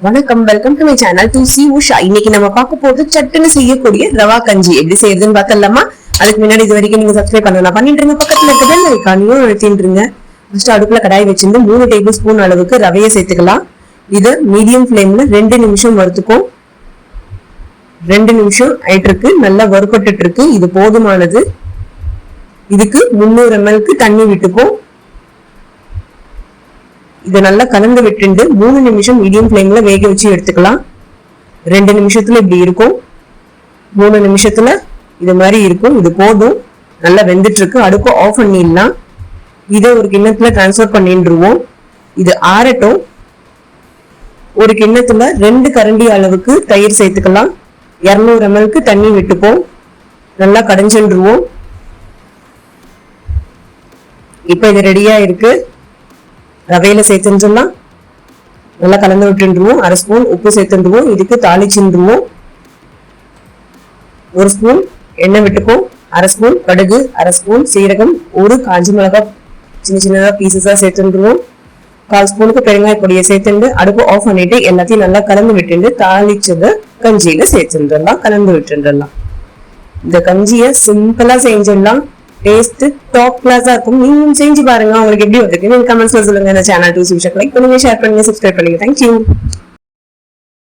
வணக்கம், welcome to my channel to C Usha. இன்னைக்கு நம்ம பார்க்க போறது சட்டுன்னு செய்யக்கூடிய ரவா கஞ்சி எப்படி செய்யறதுன்னு பார்த்தலாமா? அதுக்கு முன்னாடி இது வரைக்கும் நீங்க சப்ஸ்கிரைப் பண்ணலாம் பண்ணிட்டுருங்க. பக்கத்துல இருக்க பெல் ஐகானையும் அழுத்திட்டுருங்க. ஃபர்ஸ்ட் அடுப்புல கடாய் வச்சிருந்து 3 டேபிள் ஸ்பூன் அளவுக்கு ரவையை சேர்த்துக்கலாம். இது மீடியம் ஃபிளேம்ல 2 நிமிஷம் வறுத்துக்கும். 2 நிமிஷம் ஆயிட்டு இருக்கு, நல்லா வறுபட்டு இருக்கு. இது போதுமானது. இதுக்கு 300 ml தண்ணி விட்டுக்கும். இதை நல்லா கலந்து விட்டு 3 நிமிஷம் மீடியம் ஃபிளேம்ல வேக வச்சு எடுத்துக்கலாம். 2 நிமிஷத்துல இப்படி இருக்கும், 3 நிமிஷத்துல இது மாதிரி இருக்கும். இது போதும், நல்லா வெந்துட்டு இருக்கு. அடுப்பு ஆஃப் பண்ணிடலாம். இதை ஒரு கிண்ணத்துல டிரான்ஸ்ஃபர் பண்ணிடுவோம். இது ஆறட்டும். ஒரு கிண்ணத்துல 2 கரண்டி அளவுக்கு தயிர் சேர்த்துக்கலாம். 200 ml தண்ணி விட்டுப்போம். நல்லா கடைஞ்சிடுவோம். இப்ப இது ரெடியா இருக்கு. ரவையில சேர்த்துலாம் நல்லா கலந்து விட்டுருவோம். 1/2 ஸ்பூன் உப்பு சேர்த்துருவோம். இதுக்கு தாளிச்சுருவோம். 1 ஸ்பூன் எண்ணெய் விட்டுப்போம். 1/2 ஸ்பூன் கடுகு, 1/2 ஸ்பூன் சீரகம், 1 காஞ்சி மிளகாய் சின்ன சின்னதா பீசஸா சேர்த்துருவோம். 1/4 ஸ்பூனுக்கு பெருங்காய பொடியை சேர்த்துட்டு அடுப்பு ஆஃப் பண்ணிட்டு எல்லாத்தையும் நல்லா கலந்து விட்டு தாளிச்சத கஞ்சியில சேர்த்துடலாம். கலந்து விட்டுடலாம். இந்த கஞ்சியை சிம்பிளா செஞ்சிடலாம். டேஸ்ட் டாப் கிளாஸா இருக்கும். நீங்க செஞ்சு பாருங்க. உங்களுக்கு எப்படி வந்திருக்கு கமெண்ட்ஸ்ல சொல்லுங்க. இந்த channel to C Usha like பண்ணுங்க, ஷேர் பண்ணுங்க, சப்ஸ்கிரைப் பண்ணுங்க. தேங்க்யூ.